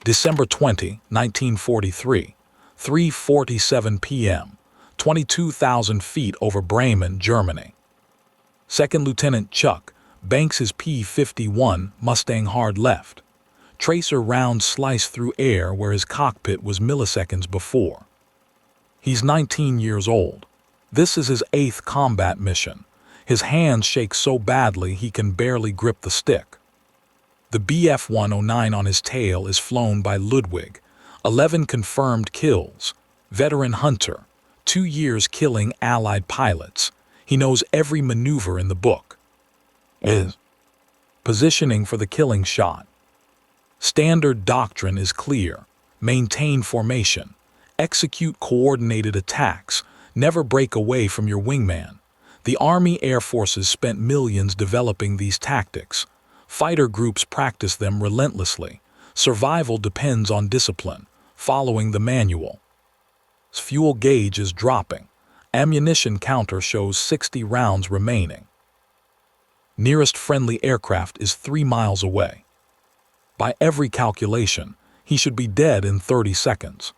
December 20, 1943, 3:47 p.m., 22,000 feet over Bremen, Germany. Second Lieutenant Chuck banks his P-51 Mustang hard left. Tracer rounds slice through air where his cockpit was milliseconds before. He's 19 years old. This is his 8th combat mission. His hands shake so badly he can barely grip the stick. The Bf-109 on his tail is flown by Ludwig. 11 confirmed kills. Veteran hunter. 2 years killing Allied pilots. He knows every maneuver in the book. Positioning for the killing shot. Standard doctrine is clear. Maintain formation. Execute coordinated attacks. Never break away from your wingman. The Army Air Forces spent millions developing these tactics. Fighter groups practice them relentlessly. Survival depends on discipline, following the manual. Fuel gauge is dropping. Ammunition counter shows 60 rounds remaining. Nearest friendly aircraft is 3 miles away. By every calculation, he should be dead in 30 seconds.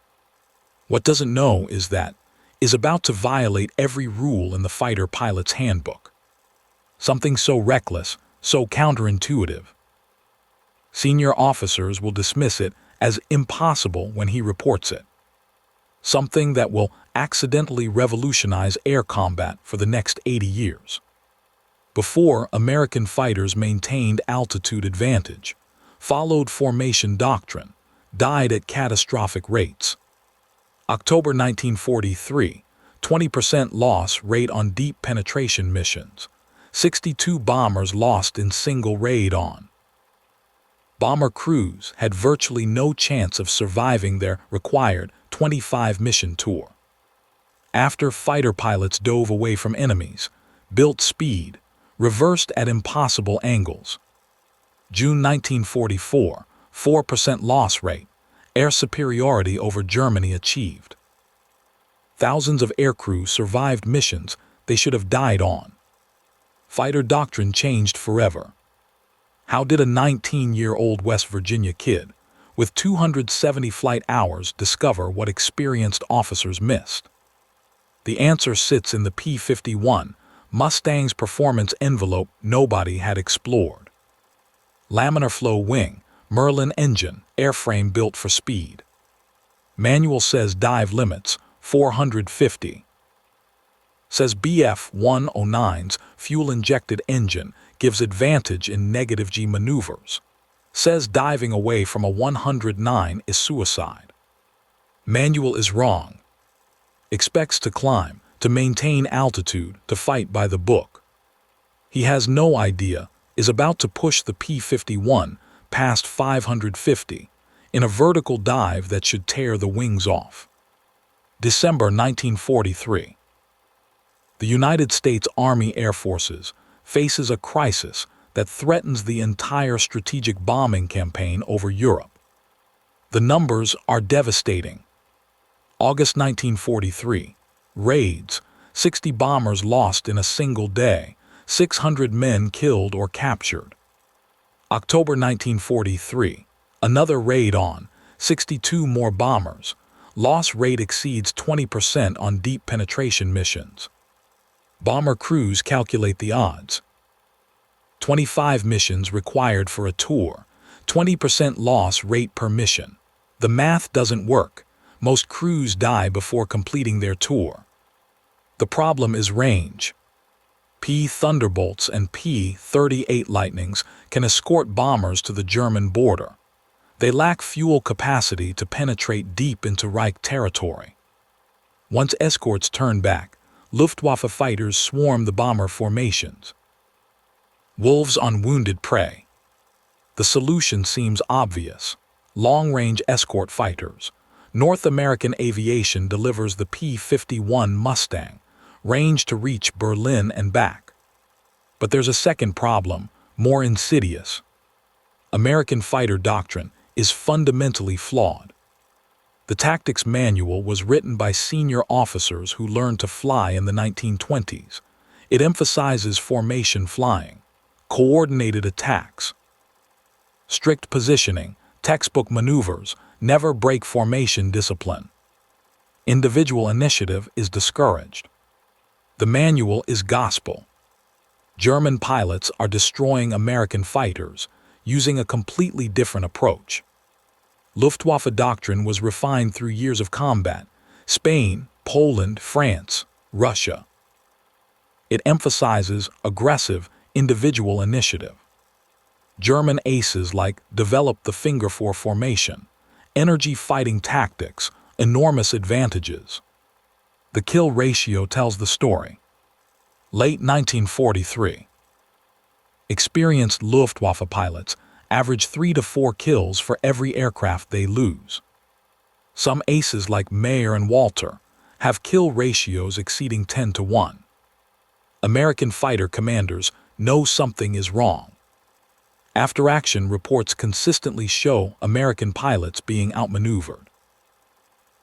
What doesn't know is about to violate every rule in the fighter pilot's handbook. Something so reckless, so counterintuitive. Senior officers will dismiss it as impossible when he reports it. Something that will accidentally revolutionize air combat for the next 80 years. Before, American fighters maintained altitude advantage, followed formation doctrine, died at catastrophic rates. October 1943, 20% loss rate on deep penetration missions. 62 bombers lost in single raid on. Bomber crews had virtually no chance of surviving their required 25 mission tour. After fighter pilots dove away from enemies, built speed, reversed at impossible angles. June 1944, 4% loss rate, air superiority over Germany achieved. Thousands of aircrew survived missions they should have died on. Fighter doctrine changed forever. How did a 19-year-old West Virginia kid with 270 flight hours discover what experienced officers missed? The answer sits in the P-51, Mustang's performance envelope nobody had explored. Laminar flow wing, Merlin engine, airframe built for speed. Manual says dive limits, 450. Says Bf-109's fuel-injected engine gives advantage in negative G maneuvers. Says diving away from a 109 is suicide. Manual is wrong. Expects to climb, to maintain altitude, to fight by the book. He has no idea, is about to push the P-51 past 550 in a vertical dive that should tear the wings off. December 1943. The United States Army Air Forces faces a crisis that threatens the entire strategic bombing campaign over Europe. The numbers are devastating. August 1943. Raids. 60 bombers lost in a single day. 600 men killed or captured. October 1943. Another raid on. 62 more bombers. Loss rate exceeds 20% on deep penetration missions. Bomber crews calculate the odds. 25 missions required for a tour. 20% loss rate per mission. The math doesn't work. Most crews die before completing their tour. The problem is range. P-Thunderbolts and P-38 Lightnings can escort bombers to the German border. They lack fuel capacity to penetrate deep into Reich territory. Once escorts turn back, Luftwaffe fighters swarm the bomber formations. Wolves on wounded prey. The solution seems obvious. Long-range escort fighters. North American Aviation delivers the P-51 Mustang, range to reach Berlin and back. But there's a second problem, more insidious. American fighter doctrine is fundamentally flawed. The tactics manual was written by senior officers who learned to fly in the 1920s. It emphasizes formation flying, coordinated attacks, strict positioning, Textbook maneuvers never break formation discipline. Individual initiative is discouraged. The manual is gospel. German pilots are destroying American fighters using a completely different approach. Luftwaffe doctrine was refined through years of combat: Spain, Poland, France, Russia. It emphasizes aggressive, individual initiative. German aces like develop the finger four formation, energy fighting tactics, enormous advantages. The kill ratio tells the story. Late 1943. Experienced Luftwaffe pilots average 3 to 4 kills for every aircraft they lose. Some aces like Mayer and Walter have kill ratios exceeding 10 to 1. American fighter commanders know something is wrong. After-action reports consistently show American pilots being outmaneuvered.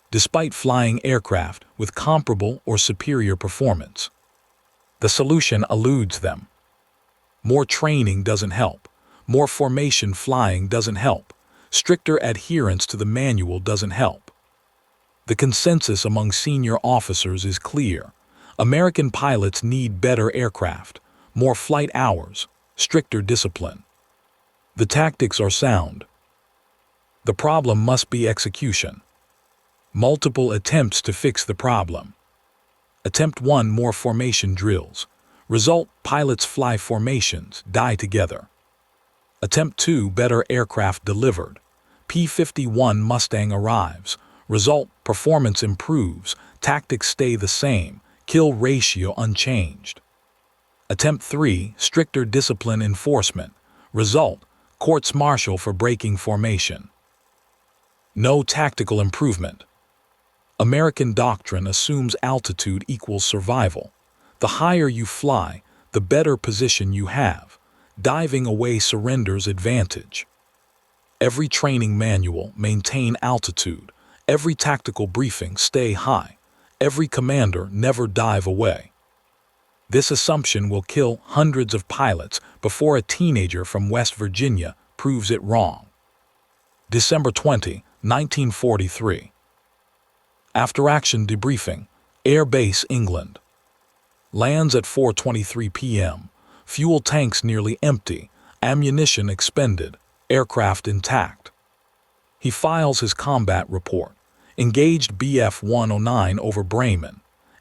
Despite flying aircraft with comparable or superior performance, the solution eludes them. More training doesn't help. More formation flying doesn't help. Stricter adherence to the manual doesn't help. The consensus among senior officers is clear. American pilots need better aircraft, more flight hours, stricter discipline. The tactics are sound. The problem must be execution. Multiple attempts to fix the problem. Attempt 1: more formation drills. Result: pilots fly formations, die together. Attempt 2: better aircraft delivered. P-51 Mustang arrives. Result: performance improves, tactics stay the same, kill ratio unchanged. Attempt 3: stricter discipline enforcement. Result: courts-martial for breaking formation. No tactical improvement. American doctrine assumes altitude equals survival. The higher you fly, the better position you have. Diving away surrenders advantage. Every training manual: maintain altitude. Every tactical briefing: stay high. Every commander: never dive away. This assumption will kill hundreds of pilots before a teenager from West Virginia proves it wrong. December 20, 1943. After-action debriefing. Air Base, England. Lands at 4:23 p.m. Fuel tanks nearly empty. Ammunition expended. Aircraft intact. He files his combat report. Engaged Bf 109 over Bremen.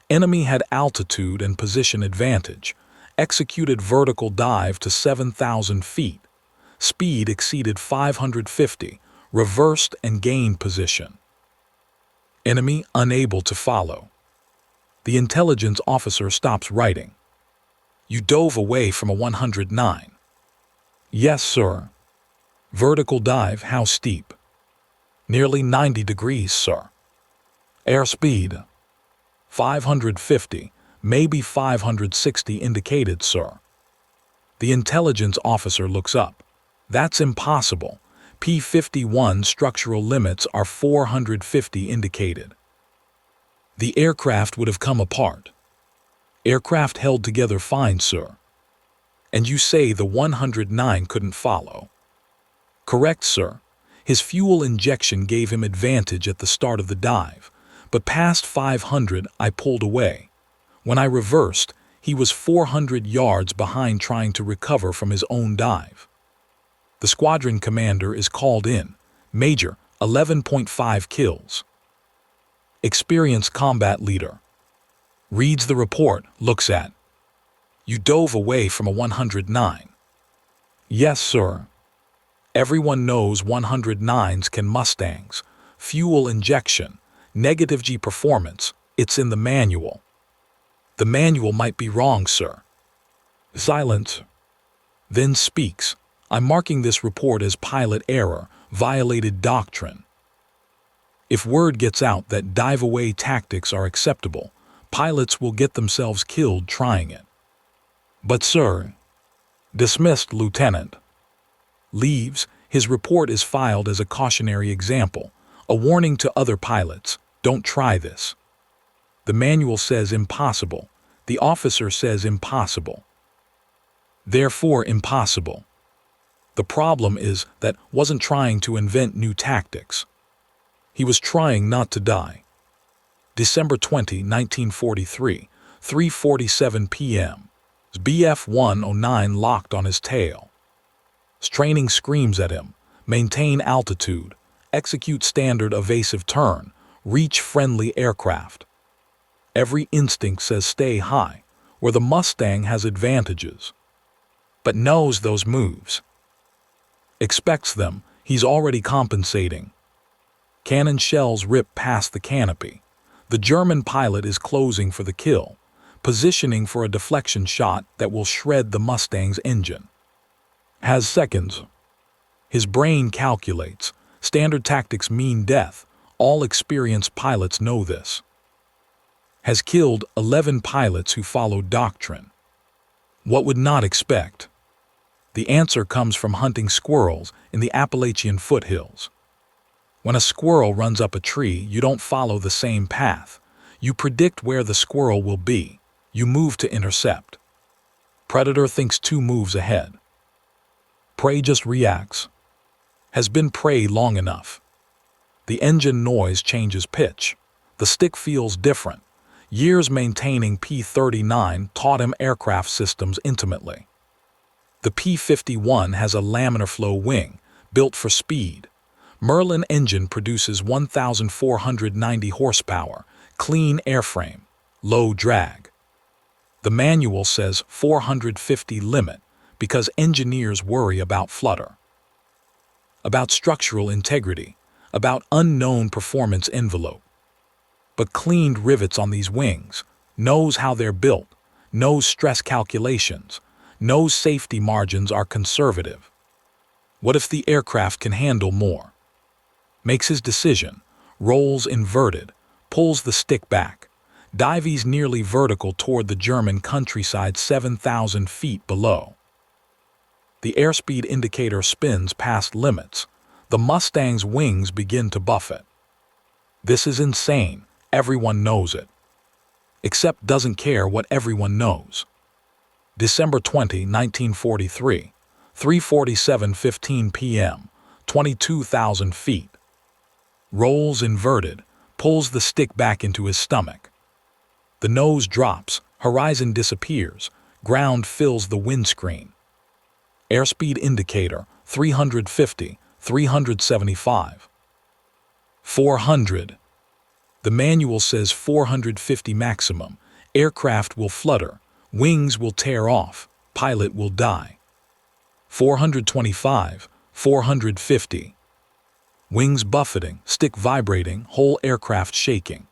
Enemy had altitude and position advantage. Executed vertical dive to 7,000 feet. Speed exceeded 550. Reversed and gained position. Enemy unable to follow. The intelligence officer stops writing. You dove away from a 109. Yes, sir. Vertical dive, how steep? Nearly 90 degrees, sir. Airspeed? 550, maybe 560 indicated, sir. The intelligence officer looks up. That's impossible. P-51 structural limits are 450 indicated. The aircraft would have come apart. Aircraft held together fine, sir. And you say the 109 couldn't follow? Correct, sir. His fuel injection gave him advantage at the start of the dive, but past 500 I pulled away. When I reversed, he was 400 yards behind trying to recover from his own dive. The squadron commander is called in. Major, 11.5 kills. Experienced combat leader. Reads the report, looks at. You dove away from a 109. Yes, sir. Everyone knows 109s can Mustangs. Fuel injection, negative G performance, it's in the manual. The manual might be wrong, sir. Silence. Then speaks. I'm marking this report as pilot error, violated doctrine. If word gets out that dive-away tactics are acceptable, pilots will get themselves killed trying it. But sir, dismissed, Lieutenant. Leaves, his report is filed as a cautionary example, a warning to other pilots, don't try this. The manual says impossible, the officer says impossible. Therefore impossible. The problem is that wasn't trying to invent new tactics. He was trying not to die. December 20, 1943, 3:47 p.m. BF-109 locked on his tail. Training screams at him, maintain altitude, execute standard evasive turn, reach friendly aircraft. Every instinct says stay high, where the Mustang has advantages. But knows those moves. Expects them, he's already compensating. Cannon shells rip past the canopy. The German pilot is closing for the kill, positioning for a deflection shot that will shred the Mustang's engine. Has seconds. His brain calculates. Standard tactics mean death. All experienced pilots know this. Has killed 11 pilots who followed doctrine. What would not expect? The answer comes from hunting squirrels in the Appalachian foothills. When a squirrel runs up a tree, you don't follow the same path. You predict where the squirrel will be. You move to intercept. Predator thinks 2 moves ahead. Prey just reacts. Has been prey long enough. The engine noise changes pitch. The stick feels different. Years maintaining P-39 taught him aircraft systems intimately. The P-51 has a laminar flow wing, built for speed. Merlin engine produces 1,490 horsepower, clean airframe, low drag. The manual says 450 limit because engineers worry about flutter. About structural integrity, about unknown performance envelope. But cleaned rivets on these wings, knows how they're built, knows stress calculations, knows safety margins are conservative. What if the aircraft can handle more? Makes his decision, rolls inverted, pulls the stick back, dives nearly vertical toward the German countryside 7,000 feet below. The airspeed indicator spins past limits. The Mustang's wings begin to buffet. This is insane. Everyone knows it. Except doesn't care what everyone knows. December 20, 1943, 3:47:15 p.m., 22,000 feet. Rolls inverted, pulls the stick back into his stomach. The nose drops, horizon disappears, ground fills the windscreen. Airspeed indicator, 350, 375. 400. The manual says 450 maximum. Aircraft will flutter, wings will tear off, pilot will die. 425, 450. Wings buffeting, stick vibrating, whole aircraft shaking.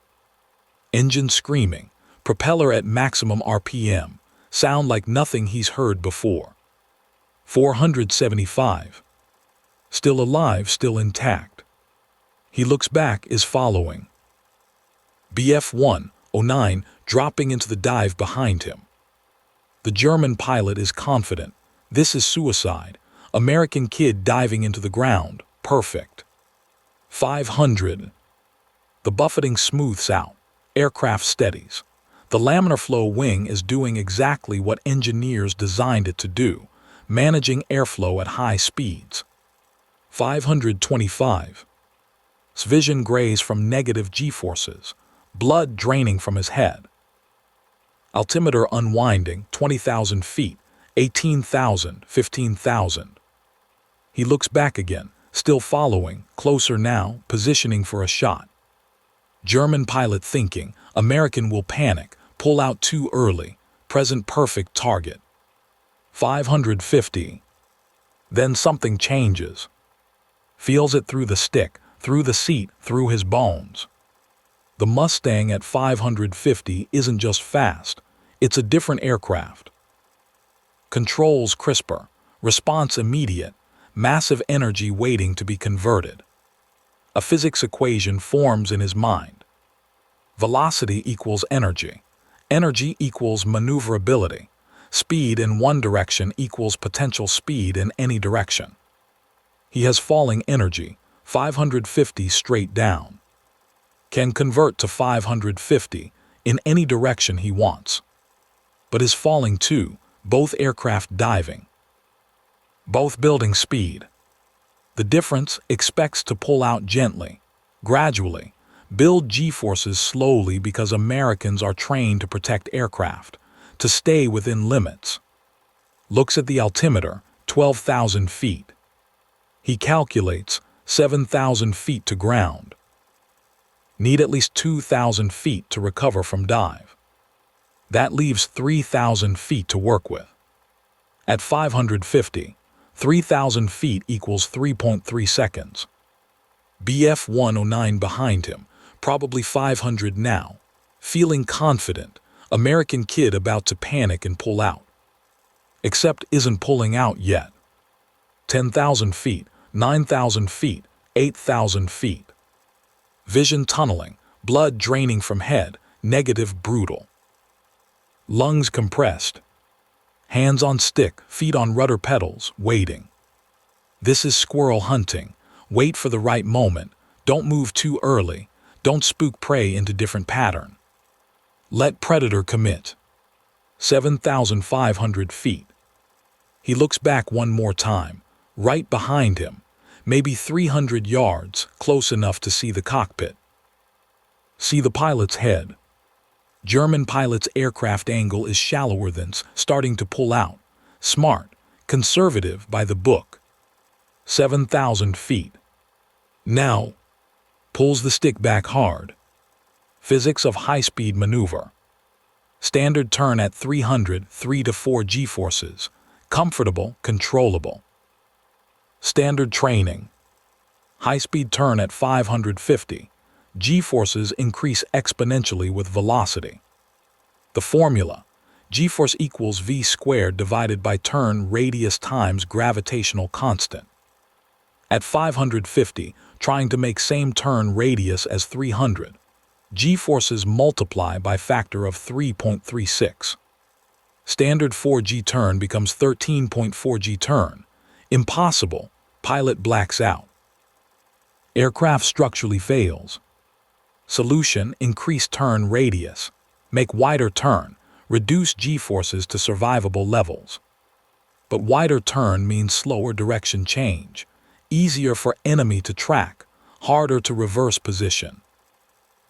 Engine screaming, propeller at maximum RPM, sound like nothing he's heard before. 475. Still alive, still intact. He looks back, is following. BF-109 dropping into the dive behind him. The German pilot is confident. This is suicide. American kid diving into the ground. Perfect. 500. The buffeting smooths out. Aircraft steadies. The laminar flow wing is doing exactly what engineers designed it to do, managing airflow at high speeds. 525. Vision grays from negative G-forces, blood draining from his head. Altimeter unwinding, 20,000 feet, 18,000, 15,000. He looks back again, still following, closer now, positioning for a shot. German pilot thinking, American will panic, pull out too early, present perfect target. 550. Then something changes. Feels it through the stick, through the seat, through his bones. The Mustang at 550 isn't just fast, it's a different aircraft. Controls crisper, response immediate, massive energy waiting to be converted. A physics equation forms in his mind. Velocity equals energy. Energy equals maneuverability. Speed in one direction equals potential speed in any direction. He has falling energy, 550 straight down. Can convert to 550 in any direction he wants. But is falling too, both aircraft diving. both building speed. The difference expects to pull out gently, gradually, build G-forces slowly because Americans are trained to protect aircraft, to stay within limits. Looks at the altimeter, 12,000 feet. He calculates 7,000 feet to ground. Need at least 2,000 feet to recover from dive. That leaves 3,000 feet to work with. At 550, 3,000 feet equals 3.3 seconds. Bf 109 behind him, probably 500 now. Feeling confident, American kid about to panic and pull out. Except isn't pulling out yet. 10,000 feet, 9,000 feet, 8,000 feet. Vision tunneling, blood draining from head, negative brutal. Lungs compressed. Hands on stick, feet on rudder pedals, waiting. This is squirrel hunting. Wait for the right moment. Don't move too early. Don't spook prey into different pattern. Let predator commit. 7,500 feet. He looks back one more time, right behind him, maybe 300 yards, close enough to see the cockpit. See the pilot's head. German pilot's aircraft angle is shallower than starting to pull out. Smart, conservative by the book. 7,000 feet. Now, pulls the stick back hard. Physics of high-speed maneuver. Standard turn at 300, 3 to 4 G-forces. Comfortable, controllable. Standard training. High-speed turn at 550. G-forces increase exponentially with velocity. The formula: G-force equals V squared divided by turn radius times gravitational constant. At 550, trying to make same turn radius as 300. G-forces multiply by factor of 3.36. Standard 4G turn becomes 13.4G turn. Impossible. Pilot blacks out. Aircraft structurally fails. Solution: increase turn radius. Make wider turn. Reduce G-forces to survivable levels. But wider turn means slower direction change. Easier for enemy to track. Harder to reverse position.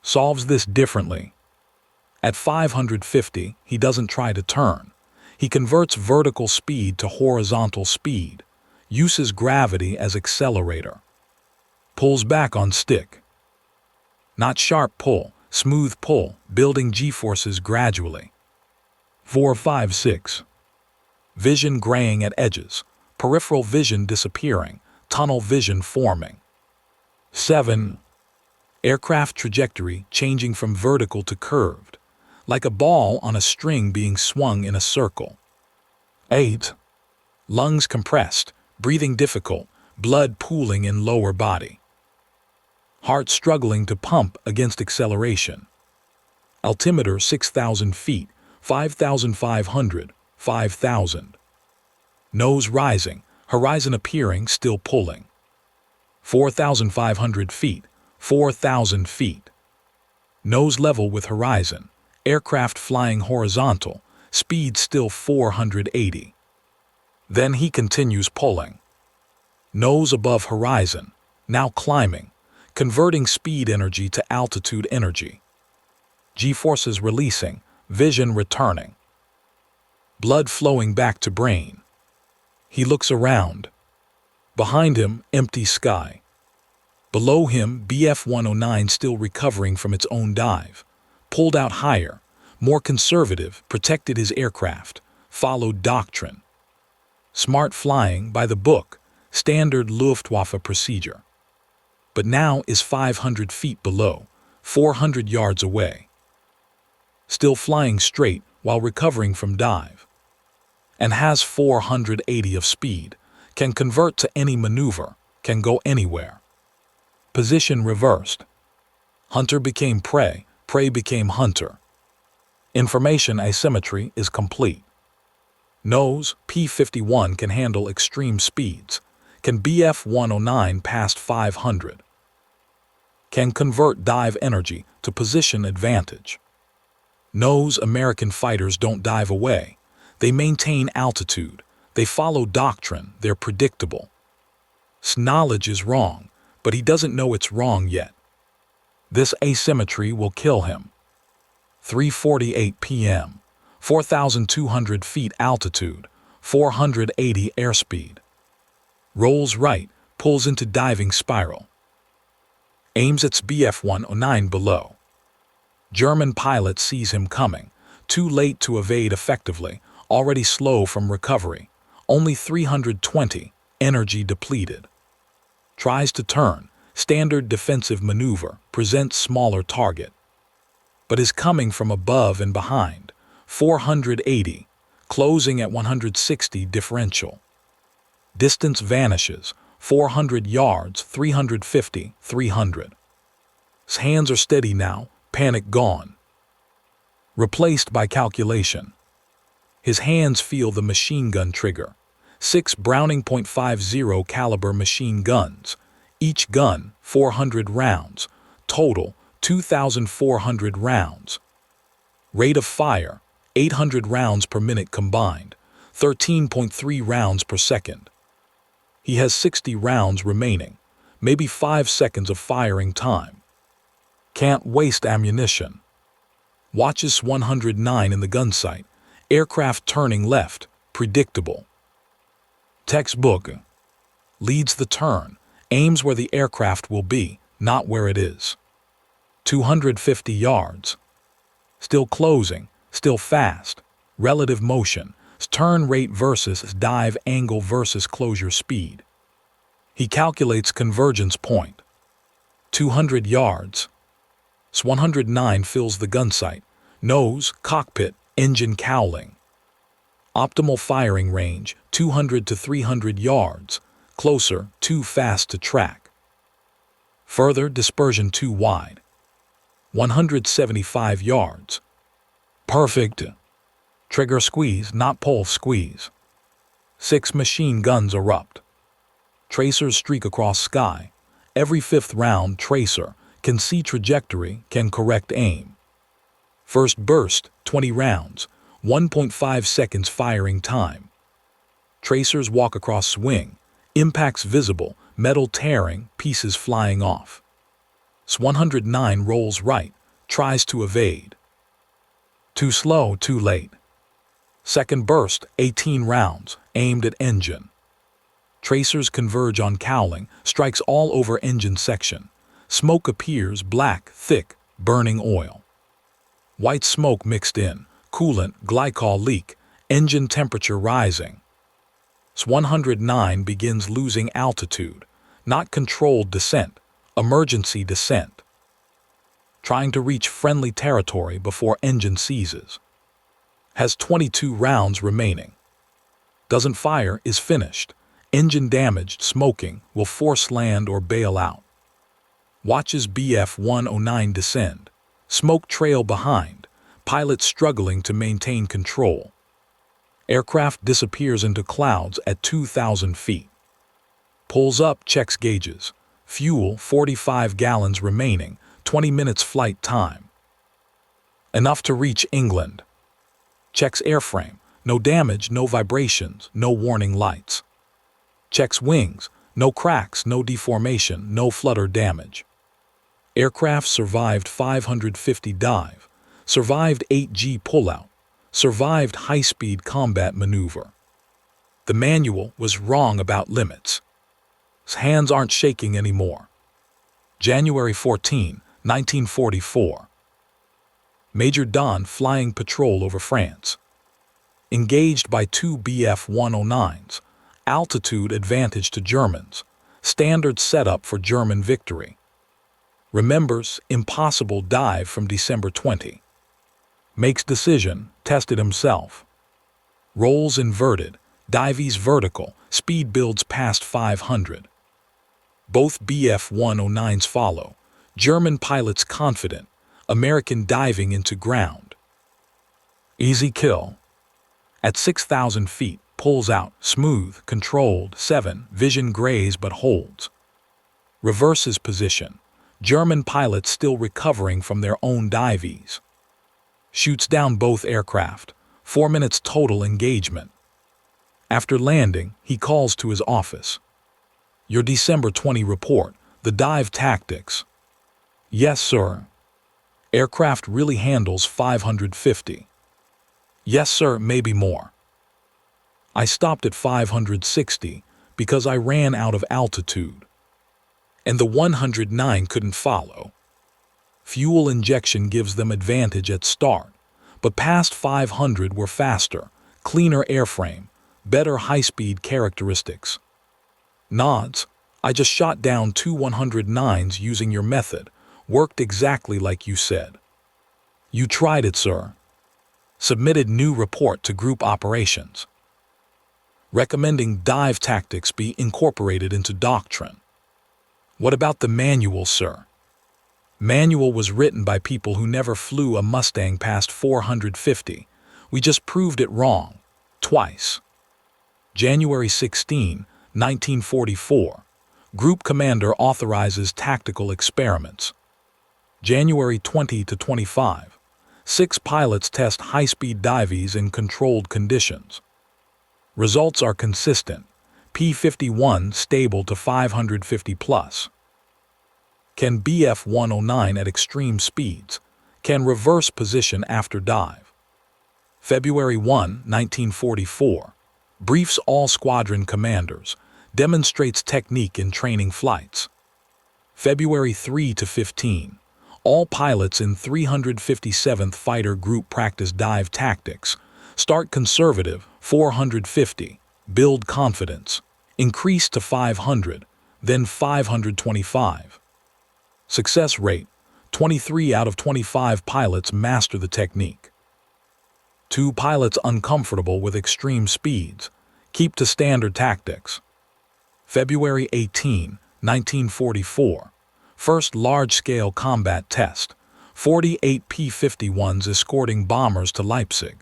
Solves this differently. At 550, he doesn't try to turn. He converts vertical speed to horizontal speed. Uses gravity as accelerator. Pulls back on stick. Not sharp pull, smooth pull, building G-forces gradually. 4, 5, 6. Vision graying at edges. Peripheral vision disappearing. Tunnel vision forming. 7. Aircraft trajectory changing from vertical to curved, like a ball on a string being swung in a circle. 8. Lungs compressed, breathing difficult, blood pooling in lower body. Heart struggling to pump against acceleration. Altimeter 6,000 feet, 5,500, 5,000. Nose rising, horizon appearing, still pulling. 4,500 feet, 4,000 feet. Nose level with horizon, aircraft flying horizontal, speed still 480. Then he continues pulling. Nose above horizon, now climbing, converting speed energy to altitude energy. G-forces releasing, vision returning. Blood flowing back to brain. He looks around. Behind him, empty sky. Below him, Bf 109 still recovering from its own dive. Pulled out higher, more conservative, protected his aircraft, followed doctrine. Smart flying by the book, standard Luftwaffe procedure. But now is 500 feet below, 400 yards away. Still flying straight while recovering from dive. And has 480 of speed, can convert to any maneuver, can go anywhere. Position reversed. Hunter became prey, prey became hunter. Information asymmetry is complete. Nose, P-51 can handle extreme speeds, can Bf 109 past 500. Can convert dive energy to position advantage. Nose, American fighters don't dive away, they maintain altitude, They follow doctrine, they're predictable. His knowledge is wrong, but he doesn't know it's wrong yet. This asymmetry will kill him. 3:48 p.m. 4,200 feet altitude, 480 airspeed. Rolls right, pulls into diving spiral. Aims its Bf-109 below. German pilot sees him coming, too late to evade effectively, already slow from recovery, only 320, energy depleted. Tries to turn, standard defensive maneuver, presents smaller target. But is coming from above and behind, 480, closing at 160 differential. Distance vanishes, 400 yards, 350, 300. His hands are steady now, panic gone. Replaced by calculation. His hands feel the machine gun trigger. 6 Browning .50 caliber machine guns, each gun 400 rounds, total 2,400 rounds. Rate of fire 800 rounds per minute combined, 13.3 rounds per second. He has 60 rounds remaining, maybe 5 seconds of firing time. Can't waste ammunition. Watches 109 in the gun sight, aircraft turning left, predictable. Textbook. Leads the turn, aims where the aircraft will be, not where it is. 250 yards. Still closing, still fast. Relative motion, turn rate versus dive angle versus closure speed. He calculates convergence point. 200 yards. S-109 fills the gun sight, nose, cockpit, engine cowling. Optimal firing range, 200 to 300 yards, closer, too fast to track. Further dispersion too wide. 175 yards. Perfect. Trigger squeeze, not pole squeeze. 6 machine guns erupt. Tracers streak across sky. Every 5th round tracer can see trajectory, can correct aim. First burst, 20 rounds, 1.5 seconds firing time. Tracers walk across swing, impacts visible, metal tearing, pieces flying off. S-109 rolls right, tries to evade. Too slow, too late. Second burst, 18 rounds, aimed at engine. Tracers converge on cowling, strikes all over engine section. Smoke appears, black, thick, burning oil. White smoke mixed in, coolant, glycol leak, engine temperature rising. S-109 begins losing altitude, not controlled descent, emergency descent. Trying to reach friendly territory before engine seizes. Has 22 rounds remaining. Doesn't fire, is finished. Engine damaged, smoking, will force land or bail out. Watches Bf-109 descend. Smoke trail behind. Pilot struggling to maintain control. Aircraft disappears into clouds at 2,000 feet. Pulls up, checks gauges. Fuel, 45 gallons remaining, 20 minutes flight time. Enough to reach England. Checks airframe. No damage, no vibrations, no warning lights. Checks wings. No cracks, no deformation, no flutter damage. Aircraft survived 550 dive. Survived 8G pullout. Survived high-speed combat maneuver. The manual was wrong about limits. His hands aren't shaking anymore. January 14, 1944. Major Don flying patrol over France. Engaged by 2 Bf-109s. Altitude advantage to Germans. Standard setup for German victory. Remembers impossible dive from December 20. Makes decision, tested himself. Rolls inverted, dives vertical, speed builds past 500. Both Bf-109s follow. German pilots confident, American diving into ground. Easy kill. At 6,000 feet, pulls out, smooth, controlled, 7, vision grays but holds. Reverses position. German pilots still recovering from their own dives. Shoots down both aircraft. 4 minutes total engagement. After landing, he calls to his office. Your December 20 report, the dive tactics. Yes, sir. Aircraft really handles 550. Yes, sir, maybe more. I stopped at 560 because I ran out of altitude. And the 109 couldn't follow. Fuel injection gives them advantage at start, but past 500 were faster, cleaner airframe, better high-speed characteristics. Nods. I just shot down two 109s using your method. Worked exactly like you said. You tried it, sir. Submitted new report to group operations. Recommending dive tactics be incorporated into doctrine. What about the manual, sir? Manual was written by people who never flew a Mustang past 450. We just proved it wrong. Twice. January 16, 1944. Group commander authorizes tactical experiments. January 20 to 25. 6 pilots test high-speed dives in controlled conditions. Results are consistent. P-51 stable to 550 plus. Can BF-109 at extreme speeds. Can reverse position after dive. February 1, 1944. Briefs all squadron commanders. Demonstrates technique in training flights. February 3 to 15. All pilots in 357th Fighter Group practice dive tactics. Start conservative, 450. Build confidence. Increase to 500, then 525. Success rate, 23 out of 25 pilots master the technique. 2 pilots uncomfortable with extreme speeds. Keep to standard tactics. February 18, 1944. First large-scale combat test. 48 P-51s escorting bombers to Leipzig.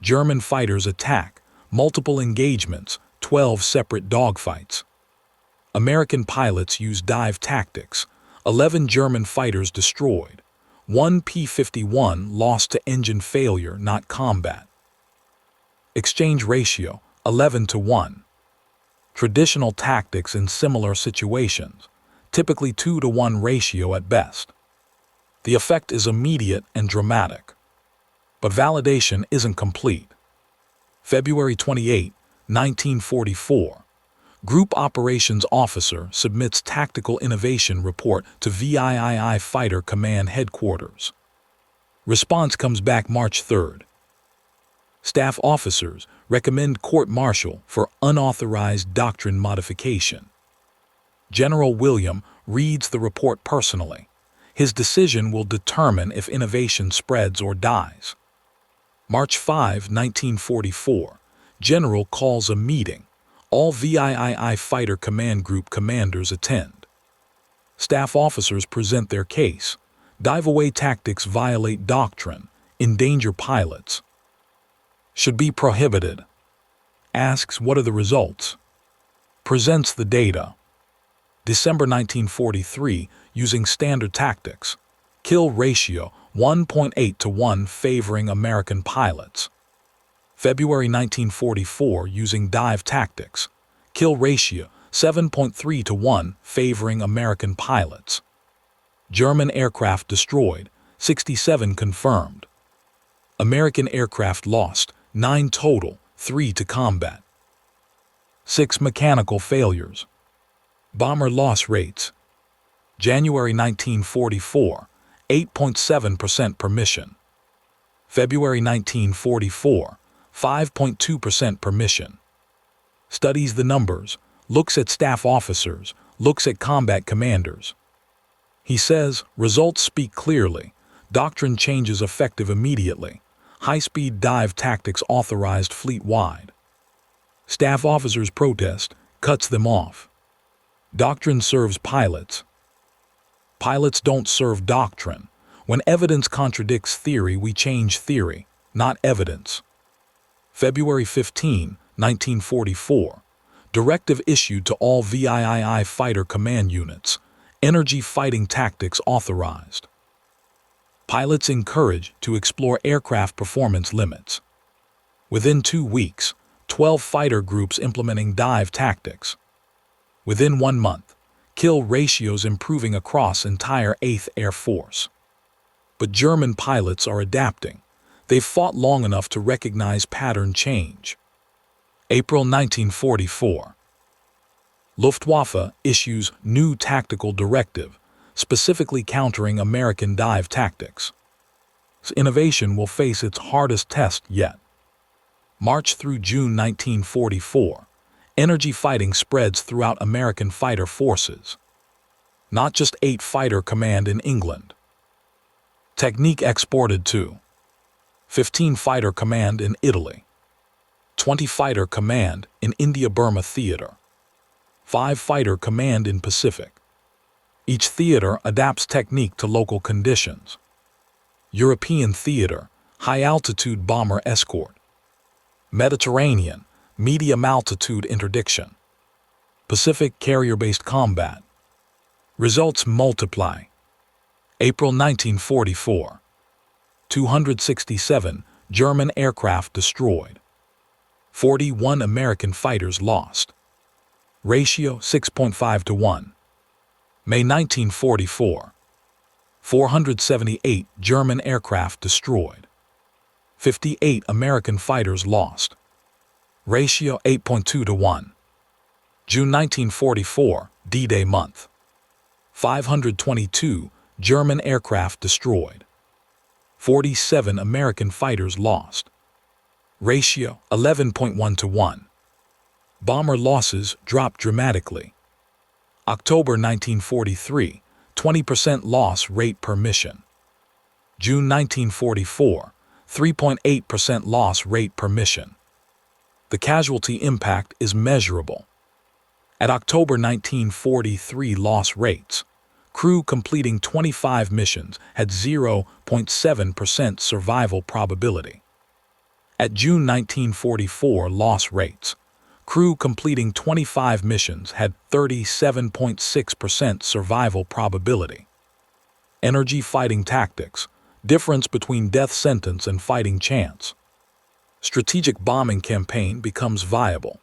German fighters attack. Multiple engagements. 12 separate dogfights. American pilots use dive tactics. 11 German fighters destroyed. 1 P-51 lost to engine failure, not combat. Exchange ratio, 11 to 1. Traditional tactics in similar situations, typically 2 to 1 ratio at best. The effect is immediate and dramatic. But validation isn't complete. February 28, 1944. Group Operations Officer submits Tactical Innovation Report to VIII Fighter Command Headquarters. Response comes back March 3rd. Staff officers recommend court-martial for unauthorized doctrine modification. General William reads the report personally. His decision will determine if innovation spreads or dies. March 5, 1944. General calls a meeting. All VIII Fighter Command Group commanders attend. Staff officers present their case. Dive-away tactics violate doctrine, endanger pilots. Should be prohibited. Asks what are the results. Presents the data. December 1943, using standard tactics. Kill ratio 1.8 to 1 favoring American pilots. February 1944, using dive tactics. Kill ratio 7.3 to 1 favoring American pilots. German aircraft destroyed, 67 confirmed. American aircraft lost, 9 total, 3 to combat. 6 mechanical failures. Bomber loss rates. January 1944, 8.7% per mission. February 1944, 5.2% per mission. Studies the numbers, looks at staff officers, looks at combat commanders. He says, results speak clearly. Doctrine changes effective immediately. High-speed dive tactics authorized fleet-wide. Staff officers protest, cuts them off. Doctrine serves pilots. Pilots don't serve doctrine. When evidence contradicts theory, we change theory, not evidence. February 15, 1944. Directive issued to all VIII Fighter Command units. Energy fighting tactics authorized. Pilots encouraged to explore aircraft performance limits. Within 2 weeks, 12 fighter groups implementing dive tactics. Within 1 month, kill ratios improving across entire 8th Air Force. But German pilots are adapting. They've fought long enough to recognize pattern change. April 1944. Luftwaffe issues new tactical directive, specifically countering American dive tactics. This innovation will face its hardest test yet. March through June 1944. Energy fighting spreads throughout American fighter forces. Not just 8 Fighter Command in England. Technique exported to 15 Fighter Command in Italy, 20 Fighter Command in India-Burma Theater, 5 Fighter Command in Pacific. Each theater adapts technique to local conditions. European Theater, high-altitude bomber escort. Mediterranean, medium-altitude interdiction. Pacific carrier-based combat. Results multiply. April 1944. 267 German aircraft destroyed. 41 American fighters lost. Ratio 6.5 to 1. May 1944. 478 German aircraft destroyed. 58 American fighters lost. Ratio 8.2 to 1. June 1944, D-Day month. 522 German aircraft destroyed. 47 American fighters lost. Ratio 11.1 to 1. Bomber losses dropped dramatically. October 1943, 20% loss rate per mission. June 1944, 3.8% loss rate per mission. The casualty impact is measurable. At October 1943 loss rates, crew completing 25 missions had 0.7% survival probability. At June 1944 loss rates, crew completing 25 missions had 37.6% survival probability. Energy fighting tactics, difference between death sentence and fighting chance. Strategic bombing campaign becomes viable.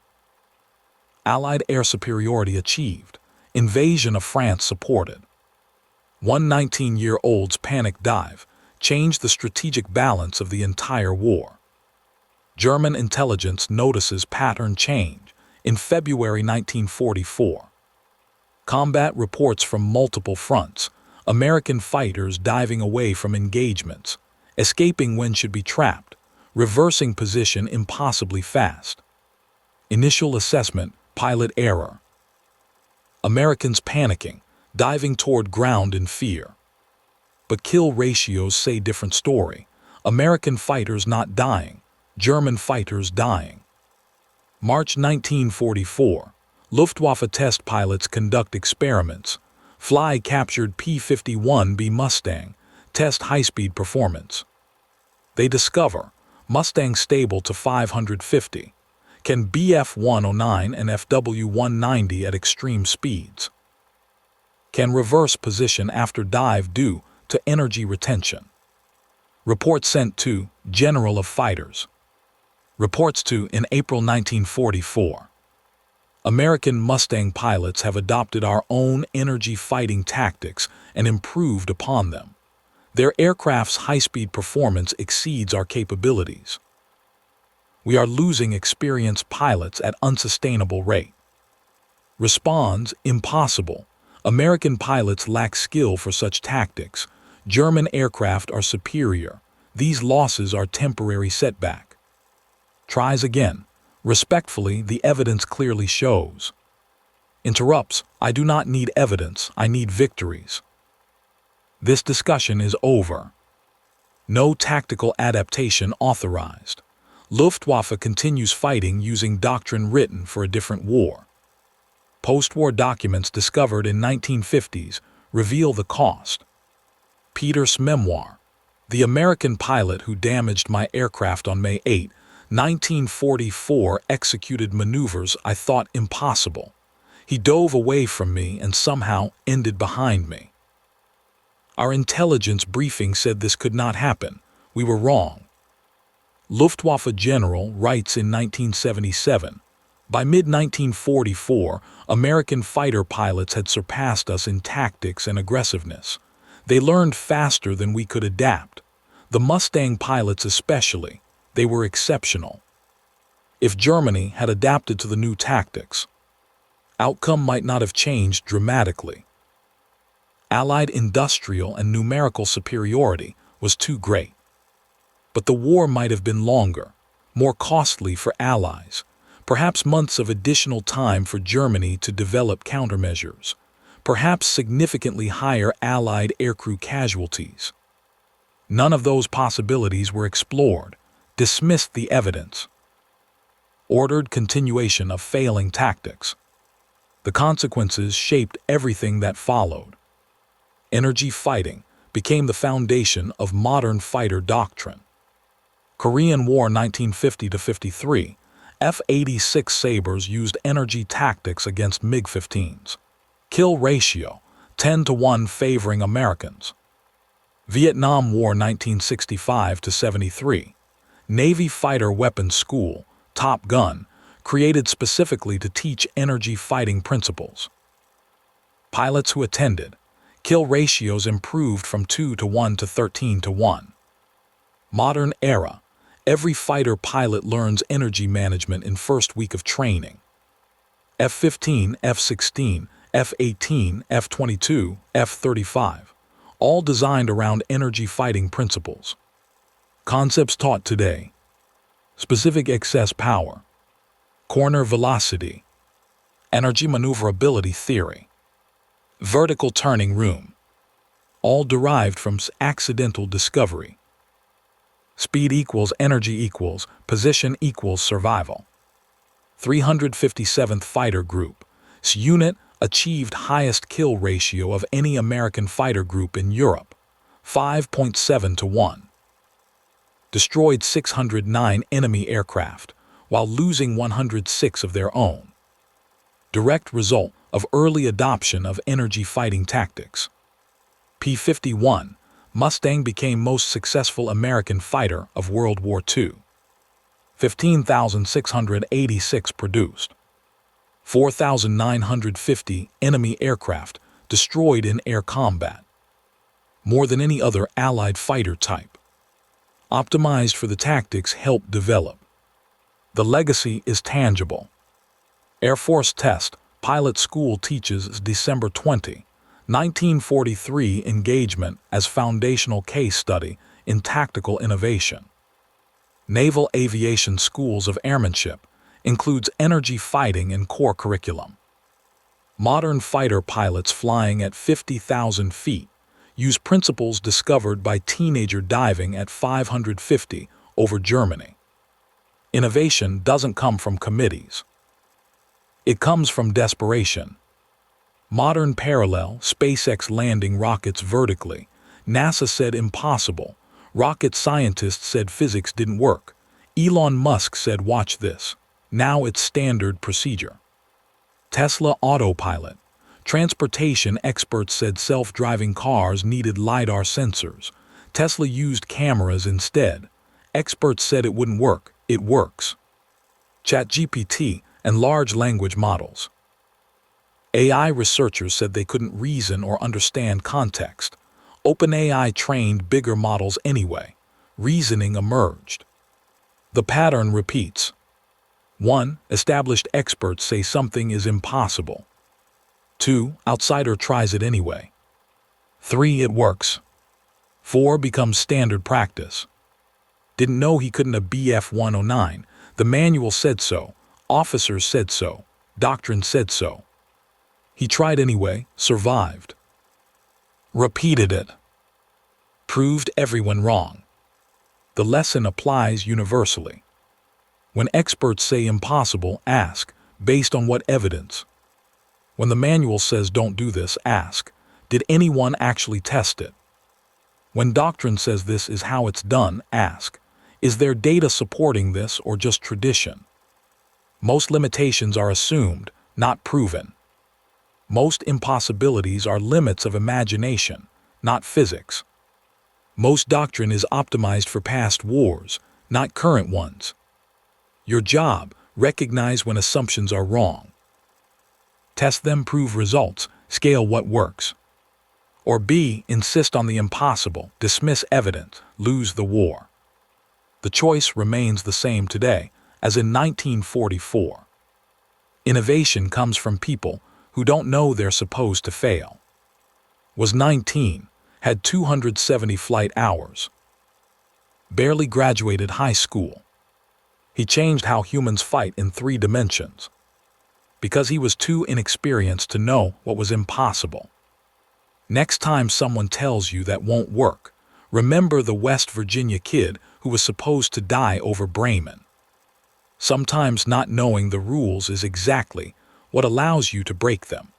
Allied air superiority achieved. Invasion of France supported. One 19-year-old's panic dive changed the strategic balance of the entire war. German intelligence notices pattern change in February 1944. Combat reports from multiple fronts. American fighters diving away from engagements, escaping when should be trapped, reversing position impossibly fast. Initial assessment, pilot error. Americans panicking, diving toward ground in fear. But kill ratios say different story. American fighters not dying, German fighters dying. March 1944, Luftwaffe test pilots conduct experiments. Fly captured P-51B Mustang, test high-speed performance. They discover Mustang stable to 550, can BF-109 and FW-190 at extreme speeds. Can reverse position after dive due to energy retention. Report sent to General of Fighters. Reports to in April 1944. American Mustang pilots have adopted our own energy fighting tactics and improved upon them. Their aircraft's high-speed performance exceeds our capabilities. We are losing experienced pilots at unsustainable rate. Responds, impossible. American pilots lack skill for such tactics. German aircraft are superior. These losses are temporary setback. Tries again. Respectfully, the evidence clearly shows. Interrupts, I do not need evidence, I need victories. This discussion is over. No tactical adaptation authorized. Luftwaffe continues fighting using doctrine written for a different war. Post-war documents discovered in 1950s reveal the cost. Peter's memoir, The American Pilot Who Damaged My Aircraft on May 8, 1944 executed maneuvers I thought impossible. He dove away from me and somehow ended behind me. Our intelligence briefing said this could not happen. We were wrong. Luftwaffe general writes in 1977, by mid-1944, American fighter pilots had surpassed us in tactics and aggressiveness. They learned faster than we could adapt. The Mustang pilots especially, they were exceptional. If Germany had adapted to the new tactics, outcome might not have changed dramatically. Allied industrial and numerical superiority was too great. But the war might have been longer, more costly for Allies, perhaps months of additional time for Germany to develop countermeasures, perhaps significantly higher Allied aircrew casualties. None of those possibilities were explored, dismissed the evidence. Ordered continuation of failing tactics. The consequences shaped everything that followed. Energy fighting became the foundation of modern fighter doctrine. Korean War 1950-53, F-86 Sabres used energy tactics against MiG-15s. Kill ratio, 10-1 favoring Americans. Vietnam War 1965-73, Navy Fighter Weapons School, Top Gun, created specifically to teach energy fighting principles. Pilots who attended, kill ratios improved from 2-1 to 13-1. Modern era, every fighter pilot learns energy management in first week of training. F-15, F-16, F-18, F-22, F-35, all designed around energy fighting principles. Concepts taught today: specific excess power, corner velocity, energy maneuverability theory, vertical turning room, all derived from accidental discovery. Speed equals energy equals position equals survival. 357th Fighter Group, unit, achieved highest kill ratio of any American fighter group in Europe, 5.7-1. Destroyed 609 enemy aircraft, while losing 106 of their own. Direct result of early adoption of energy fighting tactics. P-51, Mustang became most successful American fighter of World War II. 15,686 produced. 4,950 enemy aircraft destroyed in air combat. More than any other Allied fighter type. Optimized for the tactics helped develop. The legacy is tangible. Air Force Test Pilot School teaches December 20, 1943 engagement as foundational case study in tactical innovation. Naval Aviation Schools of Airmanship includes energy fighting in core curriculum. Modern fighter pilots flying at 50,000 feet use principles discovered by teenager diving at 550 over Germany. Innovation doesn't come from committees. It comes from desperation. Modern parallel, SpaceX landing rockets vertically. NASA said impossible. Rocket scientists said physics didn't work. Elon Musk said watch this. Now it's standard procedure. Tesla autopilot. Transportation experts said self-driving cars needed LiDAR sensors. Tesla used cameras instead. Experts said it wouldn't work. It works. ChatGPT and large language models. AI researchers said they couldn't reason or understand context. OpenAI trained bigger models anyway. Reasoning emerged. The pattern repeats. 1. Established experts say something is impossible. 2. Outsider tries it anyway. 3. It works. 4. Becomes standard practice. Didn't know he couldn't have BF-109. The manual said so. Officers said so. Doctrine said so. He tried anyway, survived. Repeated it. Proved everyone wrong. The lesson applies universally. When experts say impossible, ask, based on what evidence? When the manual says don't do this, ask, did anyone actually test it? When doctrine says this is how it's done, ask, is there data supporting this or just tradition? Most limitations are assumed, not proven. Most impossibilities are limits of imagination, not physics. Most doctrine is optimized for past wars, not current ones. Your job, recognize when assumptions are wrong. Test them, prove results, scale what works. Or B, insist on the impossible, dismiss evidence, lose the war. The choice remains the same today as in 1944. Innovation comes from people who don't know they're supposed to fail. Was 19, had 270 flight hours. Barely graduated high school. He changed how humans fight in 3 dimensions. Because he was too inexperienced to know what was impossible. Next time someone tells you that won't work, remember the West Virginia kid who was supposed to die over Bremen. Sometimes not knowing the rules is exactly what allows you to break them.